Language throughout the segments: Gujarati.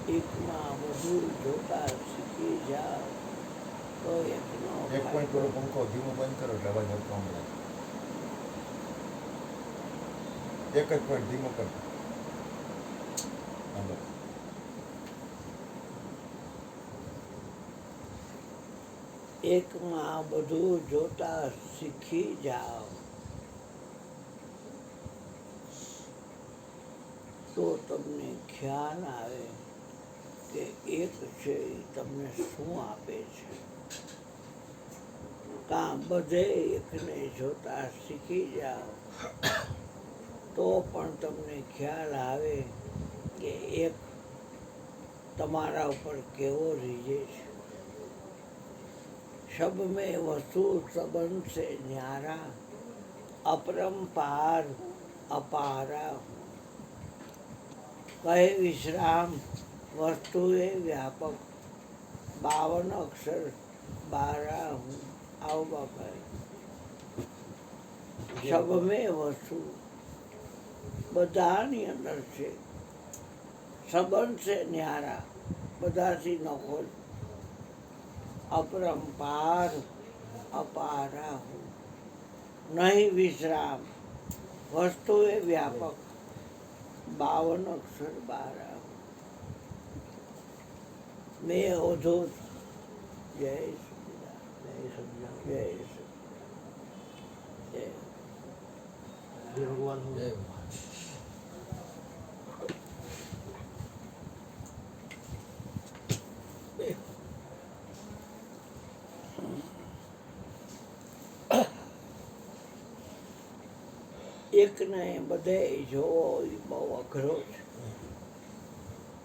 એકમાં વધુ જોતા શીખી જાઓ તો એકનો એક પોઈન્ટ કરો, પંખો ધીમો બંધ કરો એટલે અવાજ હલકો મળે. એક જ પોઈન્ટ ધીમો કરો. હાલો. એકમાં બધું જોતા શીખી જાઓ તો તમને ખ્યાલ આવે કે એક છે એ તમને શું આપે છે. કાં બધે એકને જોતા શીખી જાઓ તો પણ તમને ખ્યાલ આવે કે એક તમારા ઉપર કેવો રીઝે છે. सब में वस्तु संबंध से न्यारा अपरंपार अपारा हूँ. कहे विश्राम वस्तुए व्यापक 52 अक्षर 12 हूँ. आओ बाबा. सब में वस्तु બધાની અંદર છે. સંબંધ છે ન્યારા, બધાથી નોખો. अपरंपार अपारा हूँ. नहीं विश्राम वस्तुए व्यापक 52 अक्षर 12 हूँ. मैं अवधूत. जय सच्चिदानंद. जय सच्चिदानंद. जय सच्चिदानंद. जय भगवान. जय भगवान. એકને બધે જોવો એ બહુ અઘરો છે.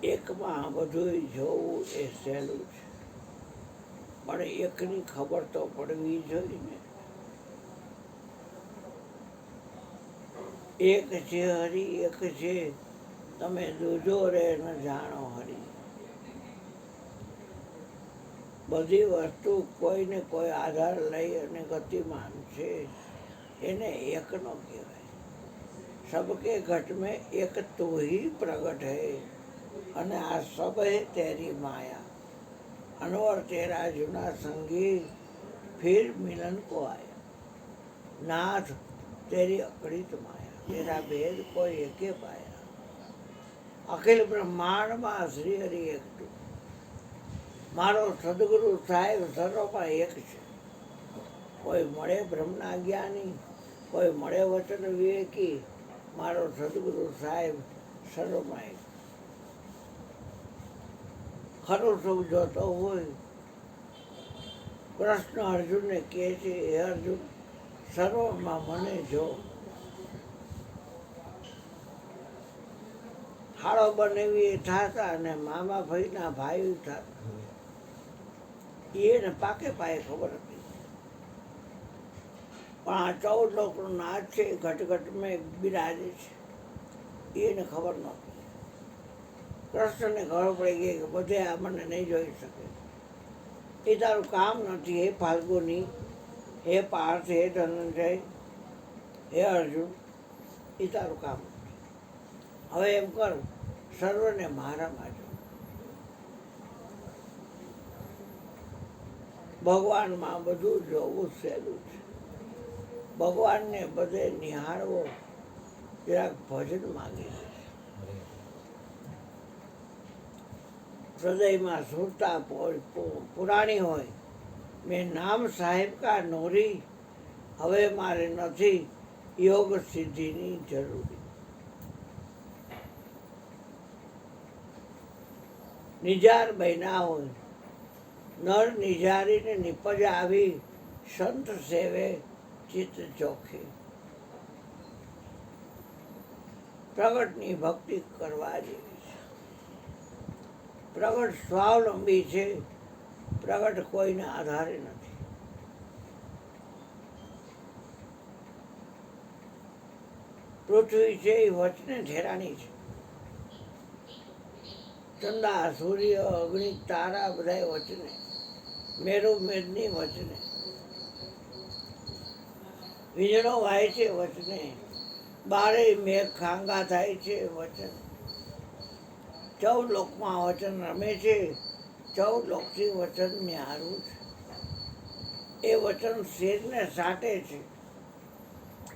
એકમાં બધું જોવું એ સહેલું છે, પણ એકની ખબર તો પડવી જોઈએ ને. એક છે હરી, એક છે તમે દૂજો રે ન જાણો હરી. બધી વસ્તુ કોઈને કોઈ આધાર લઈ અને ગતિમાન છે, એને એકનો કહેવાય. सबके घट में एक तू ही प्रकट है અને આ सब है तेरी माया. अनवर तेरा जुना संगी फिर मिलन को आया. नाथ तेरी अकड़ित माया, तेरा भेद कोई एके पाया. अखिल બ્રહ્માંડમાં શ્રી હરિ એક તું. મારો સદગુરુ સાહેબ સર્વમાં એક છે. કોઈ મળે બ્રહ્મના જ્ઞાની, કોઈ મળે વચન વિવેકી, મારો સદગુરુ સાહેબ સર્વમાં એક. ખરું સુખ જોતો હોય. કૃષ્ણ અર્જુનને કહે છે, હે અર્જુન સર્વમાં મને જો. હાળો બનેવી થતા અને મામા ભાઈના ભાઈ થતા એને પાકે પાયે ખબર હતી. પણ આ 14 લોકનો નાથ છે, ઘટ ઘટ મેં બિરાજે છે, એને ખબર નહોતી. કૃષ્ણને ખબર પડી ગઈ કે બધે આ મને નહીં જોઈ શકે. એ તારું કામ નથી હે ફાલ્ગુની, હે પાર્થ, હે ધનંજય, હે અર્જુન, એ તારું કામ નથી. હવે એમ કર, સર્વને મારામાં જો. ભગવાનમાં બધું જોવું સહેલું છે. ભગવાનને બધે નિહાળવો જરાક ભજન માગી છે. હૃદયમાં સુરતા પુરાણી હોય. મેં નામ સાહેબ કા નોરી, હવે મારે નથી યોગ સિદ્ધિની જરૂરી. નિજાર બન્યા હોય. નર નિજારીને નિપજ આવી, સંત સેવે ચિત્ત ચોખે. પ્રગટની ભક્તિ કરવા જેવી છે. પ્રગટ સ્વાવલંબી છે. પ્રગટ કોઈના આધારે નથી. પૃથ્વી છે એ વચને ઠેરાણી છે. ચંદા, સૂર્ય, અગ્નિ, તારા બધા વચને. મેરુ મેદની વચને. વીજળો વાય છે વચને. બારે મેઘ ખાંગા થાય છે વચન. 14 લોકમાં વચન રમે છે, 14 લોકથી વચન ન્યારું છે. એ વચન શિરને સાટે છે,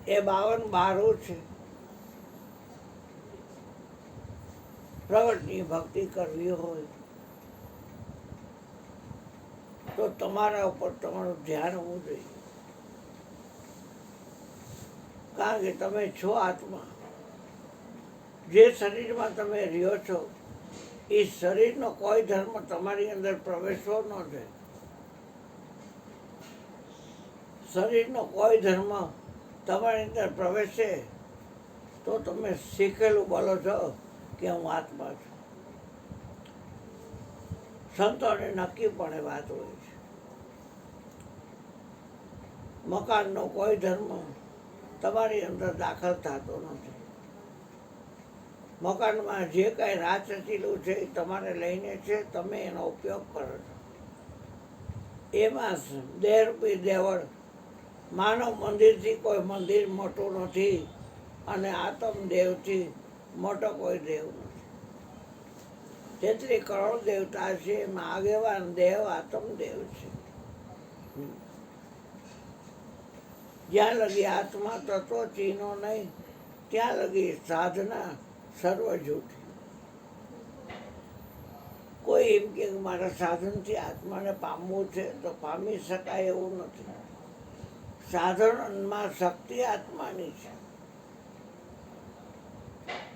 એ 52 બારું છે. પ્રગટની ભક્તિ કરવી હોય તો તમારા ઉપર તમારું ધ્યાન હોવું જોઈએ. કારણ કે તમે છો આત્મા. જે શરીરમાં તમે રહ્યો છો એ શરીરનો કોઈ ધર્મ તમારી અંદર પ્રવેશવો ન જોઈએ. શરીરનો કોઈ ધર્મ તમારી અંદર પ્રવેશે તો તમે શીખેલું બોલો છો કે હું આત્મા છું. સંતોને નક્કીપણે વાત હોય છે. મકાનનો કોઈ ધર્મ તમારી અંદર દાખલ થતો નથી. મકાનમાં જે કાંઈ રાત રચેલું છે એ તમારે લઈને છે, તમે એનો ઉપયોગ કરો છો. એમાં દેહરૂપી દેવળ માનવ મંદિરથી કોઈ મંદિર મોટું નથી અને આત્મ દેવથી મોટો કોઈ દેવ નથી. 33 કરોડ દેવતા છે, એમાં આગેવાન દેવ આત્મ દેવ છે. જ્યાં લગી આત્મા તત્વ ચીનો નહીં ત્યાં લગી સાધના સર્વ જૂઠી. કોઈ એમ કે મારા સાધનથી આત્માને પામવું છે તો પામી શકાય એવું નથી. સાધનમાં શક્તિ આત્માની છે,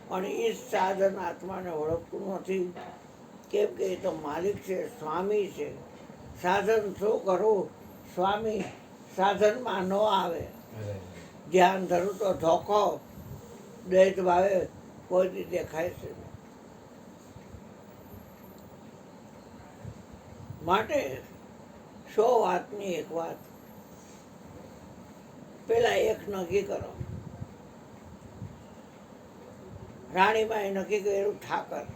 પણ એ સાધન આત્માને ઓળખતું નથી. કેમ કે એ તો માલિક છે, સ્વામી છે. સાધન શું કરું? સ્વામી સાધનમાં ન આવે. ધ્યાન ધરું તો ધોકો દ્વૈત ભાવે કોઈથી દેખાય છે. માટે 100 વાતની એક વાત. પેલા એક નક્કી કરો. રાણીમાએ નક્કી કર્યું ઠાકર.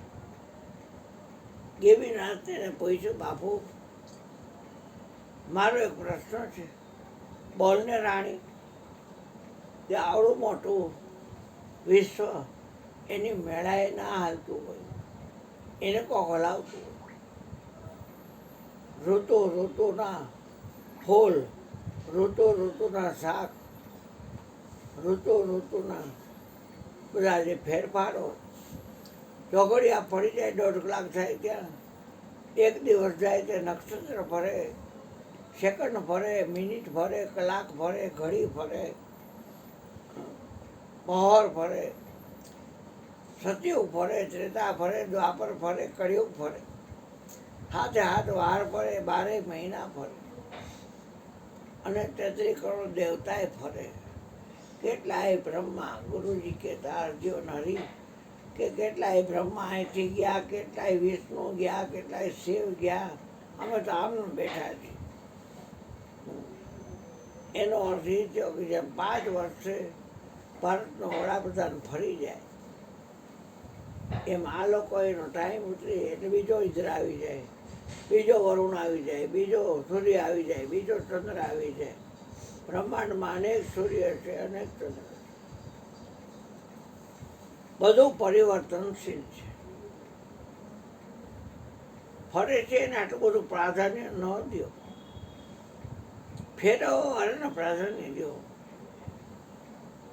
ગેબીનાથને પૂછ્યું, બાપુ મારો એક પ્રશ્ન છે, બોલને રાણી. કે આવડું મોટું વિશ્વ એની મેળાએ ના હાલતું હોય, એને કોક હલાવતું હોય. ઋતુ ઋતુના ફૂલ, ઋતુ ઋતુના શાક, ઋતુ ઋતુના બધા જે ફેરફારો, ચોઘડિયા પડી જાય 1.5 કલાક થાય ત્યાં, 1 દિવસ જાય તે નક્ષત્ર ફરે, સેકન્ડ ફરે, મિનિટ ફરે, કલાક ફરે, ઘડી ફરે, પહોર ફરે, સતયુગ ફરે, ત્રેતા ફરે, દ્વાપર ફરે, કળિયુગ ફરે, હાથે હાથ વાર ફરે, 12 મહિના ફરે, અને 33 કરોડ દેવતાએ ફરે. કેટલાય બ્રહ્મા, ગુરુજી કહેતા અર્જુન હરી કે કેટલાય બ્રહ્મા અહીંથી ગયા, કેટલાય વિષ્ણુ ગયા, કેટલાય શિવ ગયા, અમે તો આમ બેઠા છીએ. એનો અર્થ એ થયો કે જેમ 5 વર્ષે ભારતનો વડાપ્રધાન ફરી જાય એમ આ લોકો એનો ટાઈમ ઉતરી એટલે બીજો ઇન્દ્ર આવી જાય, બીજો વરુણ આવી જાય, બીજો સૂર્ય આવી જાય, બીજો ચંદ્ર આવી જાય. બ્રહ્માંડમાં અનેક સૂર્ય છે, અનેક ચંદ્ર છે. બધું પરિવર્તનશીલ છે. ફરે છે એને આટલું બધું પ્રાધાન્ય ન દો. ફેરવો અને પ્રાધાન્ય દો.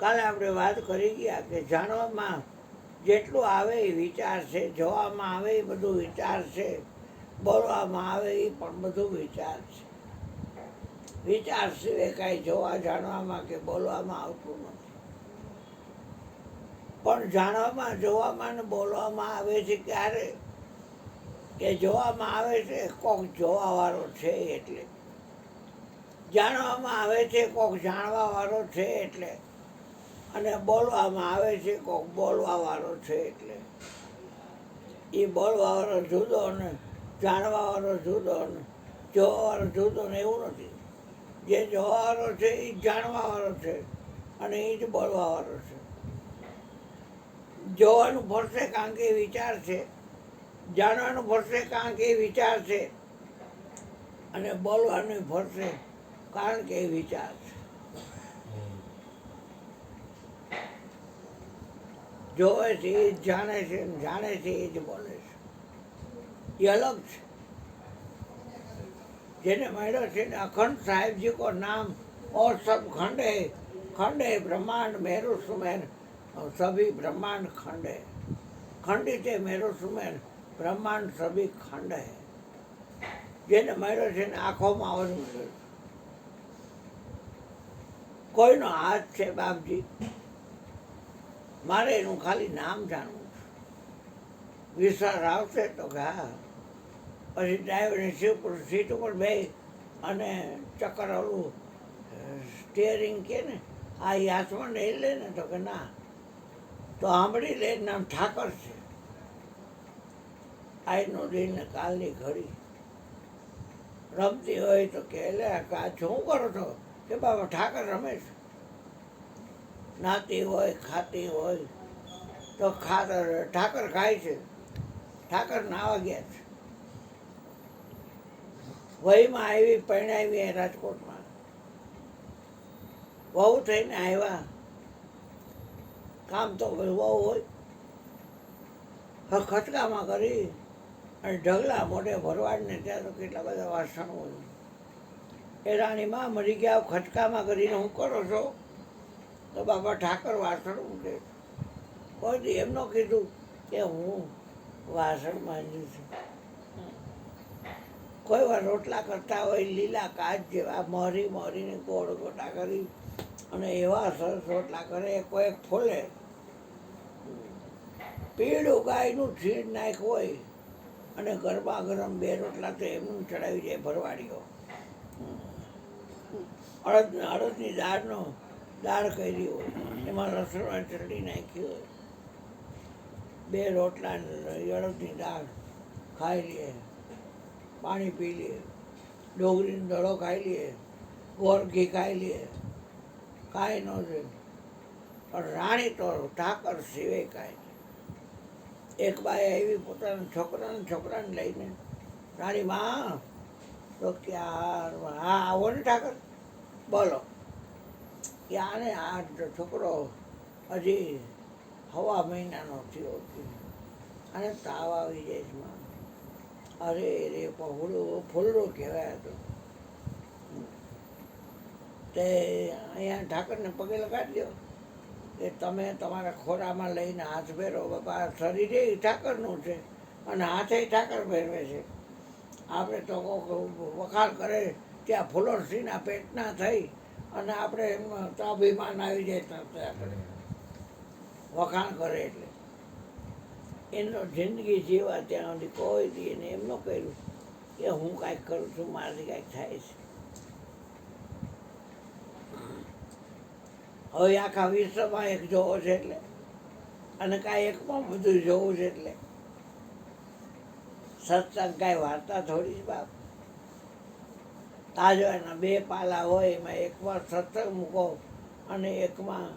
કાલે આપણે વાત કરી ગયા કે જાણવામાં જેટલું આવે એ વિચાર છે, જોવામાં આવે એ બધું વિચાર છે, બોલવામાં આવે એ પણ બધું વિચાર છે. વિચાર સિવાય કાંઈ જોવા જાણવામાં કે બોલવામાં આવતું નથી. પણ જાણવામાં, જોવામાં ને બોલવામાં આવે છે ક્યારે? કે જોવામાં આવે છે કોક જોવાવાળો છે એટલે, જાણવામાં આવે છે કોક જાણવાવાળો છે એટલે, અને બોલવામાં આવે છે કોક બોલવાવાળો છે એટલે. એ બોલવાવાળો જુદો ને જાણવાવાળો જુદો ને જોવાવાળો જુદો ને એવું નથી. જે જોવાવાળો છે એ જાણવાવાળો છે અને એ જ બોલવાવાળો છે. જોવાનું ફરશે કારણ કે એ વિચાર છે, જાણવાનું ફરશે કારણ કે એ વિચાર છે, અને બોલવાનું ફરશે કારણ કે એ વિચાર છે. જોવે છે એ જ જાણે છે ને જાણે છે એ જ બોલે છે એ અલગ છે. જેને મળ્યો છે ને અખંડ સાહેબજી કો નામ और सब खंड है, खंड है ब्रह्मांड मेरु सुमेर और सभी ब्रह्मांड खंड है, खंडित है मेरु सुमेर ब्रह्मांड सभी खंड है. જેને મળ્યો છે ને આંખોમાં આવવાનું છે. કોઈનો હાથ છે બાપજી, મારે એનું ખાલી નામ જાણવું છે. વિશ્વાસ આવશે તો કે હા. પછી ડ્રાઈવરની સીટ ઉપર બે અને ચક્કર ઓલું સ્ટિયરિંગ કે ને આ એ હાથમાં નહીં લે ને તો કે ના, તો સાંભળી લે નામ ઠાકર છે. આજનો દિન ને કાલની ઘડી રમતી હોય તો કે લે આ શું કરો છો કે બાબા ઠાકર રમે છે. નાતી હોય ખાતી હોય તો ઠાકર ખાય છે. ઠાકર નાવા ગયા છે. વહીમાં આવી પરણાવી રાજકોટમાં વહુ થઈને આવ્યા. કામ તો વહુ હોય ખચકામાં કરી અને ઢગલા મોઢે ભરવાડને ત્યાં તો કેટલા બધા વાસણ હોય. એ રાણીમાં મરી ગયા ખચકામાં કરીને હું કરો છો તો બાબા ઠાકર વાસણ મૂકે. કોઈ એમનો કીધું કે હું વાસણ માંજું છું. કોઈ વાર રોટલા કરતા હોય લીલા કાચ જેવા મોરીને ગોળ ગોટા કરી અને એવા સરસ રોટલા કરે. કોઈ ફોલે પીળું ગાયનું છીણ નાખ હોય અને ગરબા ગરમ બે રોટલા તો એમનું ચડાવી જાય ભરવાડીઓ. અડદની દાળ કરી હોય એમાં લસણ ચટણી નાખી હોય. બે રોટલા અડદની દાળ ખાઈ લઈએ, પાણી પી લઈએ, ડોગરીનો દડો ખાઈ લઈએ, ગોળ ઘી ખાઈ લઈએ, કાંઈ ન જોઈએ. પણ રાણી તો ઠાકર સિવાય કાંઈ નહીં. એક બાઈ આવી પોતાના છોકરાને લઈને, રાણી માં તો કે હા આવો ને ઠાકર બોલો કે આને આ છોકરો હજી હવા મહિનાનો થયો અને તાવ આવી જાય છે માં. અરે રે ફૂલડો કહેવાય હતો. તે અહીંયા ઠાકરને પગે લગાડી દો કે તમે તમારા ખોરામાં લઈને હાથ ફેરો. બાપા શરીરે ઠાકરનું છે અને હાથે ઠાકર ફેરવે છે. આપણે તો વખાણ કરે ત્યાં ફૂલોરસીના પેટના થઈ અને આપણે એમાં તો અભિમાન આવી જાય વખાણ કરે એટલે. એનો જિંદગી જીવા ત્યાં સુધી કોઈ દી એને એમ ન કર્યું કે હું કાંઈક કરું છું, મારાથી કાંઈક થાય છે. હવે આખા વિશ્વમાં એક જોવો છે એટલે અને કાંઈ એકમાં બધું જોવું છે એટલે સત્સંગ કાંઈ વાર્તા થોડી જ બાપ. તાજવાના બે પાલા હોય એમાં એકમાં સત્સંગ મૂકો અને એકમાં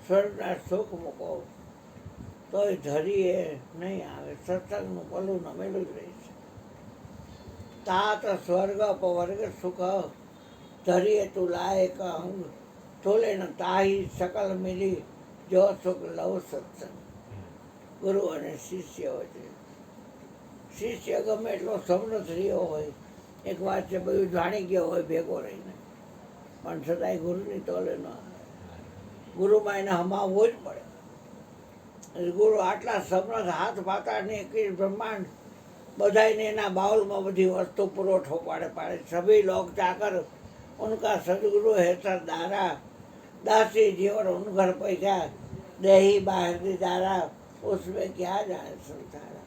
સ્વર્ગના સુખ મૂકો તોય ધરીએ નહીં આવે. સત્સંગનું પલું નમેલું જ રહે છે. તાત સ્વર્ગ પવર્ગ સુખ ધરીએ તું લાયક અંગ તોલે ન તાહી સકલ મિલી જો સુખ લવ સત્સંગ. ગુરુ અને શિષ્ય વચ્ચે શિષ્ય ગમે એટલો સમૃદ્ધ રહ્યો હોય, એક વાત છે બધું જાણી ગયો હોય ભેગો રહીને, પણ છતાંય ગુરુની તોલે ન આવે. ગુરુમાં એને હમાવવો જ પડે. ગુરુ આટલા સમૃદ્ધ હાથ પાતાને એકવીસ બ્રહ્માંડ બધાને એના બાઉલમાં બધી વસ્તુ પુરવઠો પાડે. સભી લોક ચાકર ઉનકા સદગુરુ હેતર દારા દાસી જીવન ઉન ઘર પૈસા દેહી બાહરી દારા उसमें क्या जाने संसारा.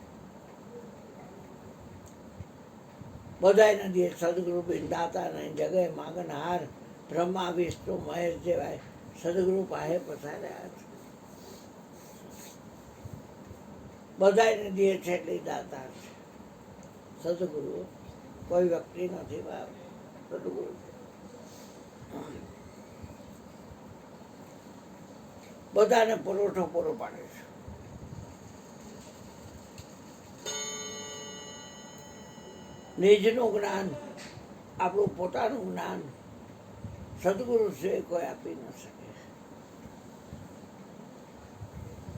બધાય નદીએ સદગુરુ બિન દાતા નહીં જગય માગનહાર બ્રહ્મા વિષ્ણુ મહેશ જેવાય સદગુરુ પાસે પધાર્યા છે. બધાય નદીએ છે એટલી દાતા છે. સદગુરુ કોઈ વ્યક્તિ નથી બાપ, સદગુરુ બધાને પુરવઠો પૂરો પાડે છે. નિજનું જ્ઞાન, આપણું પોતાનું જ્ઞાન સદગુરુ છે કોઈ આપી ન શકે.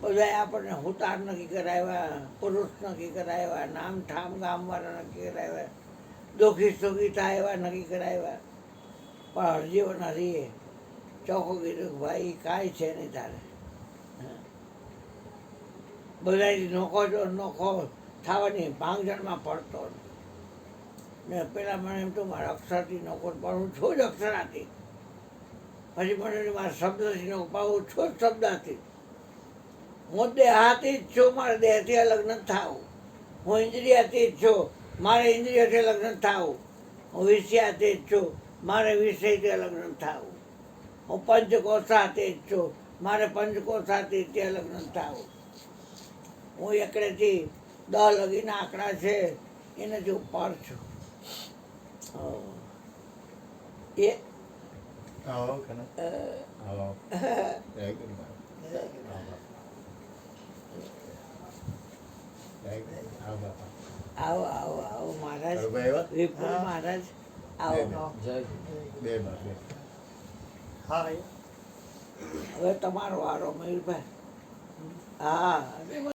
બધા આપણને હુતાર નક્કી કરાવ્યા, પુરુષ નક્કી કરાવ્યા, નામ ઠામ ગામવાળા નક્કી કરાવ્યા, દુઃખી સુખી થાય એવા નક્કી કરાવ્યા. પણ હરજીવન હરીએ ચોખ્ખું કીધું કે ભાઈ કાંઈ છે નહીં તારે. બધાથી નોખો જો નોખો થવાની ભાંગજણમાં પડતો ને પેલા મને એમ તો મારા અક્ષરથી નોખો પણ હું છું જ અક્ષરાથી. પછી મને મારા શબ્દથી નોખો પણ હું છું જ શબ્દથી. હું દેહાથી જ છું, મારે દેહથી અલગ નથી થવું. હું ઇન્દ્રિયાથી જ છું, મારે ઇન્દ્રિયથી અલગ નથી થવું. હું વિષયાથી જ છું, મારે વિષયથી અલગ નથી થવું. હું પંચકોશાથી જ છું, મારે પંચકોશાથી અલગ નથી થવું. હું એકડેથી 10 લગીના આંકડા છે એનાથી ઉપર છું. એ આવો કે ના? આવો. જય ગુરુ મહારાજ. આવો બાપા. આવો આવો આવો મહારાજ, બરોબર આવ્યા? વિપુલ મહારાજ આવો. બે બાર બે. હા હવે તમારો વારો મયુરભાઈ. હા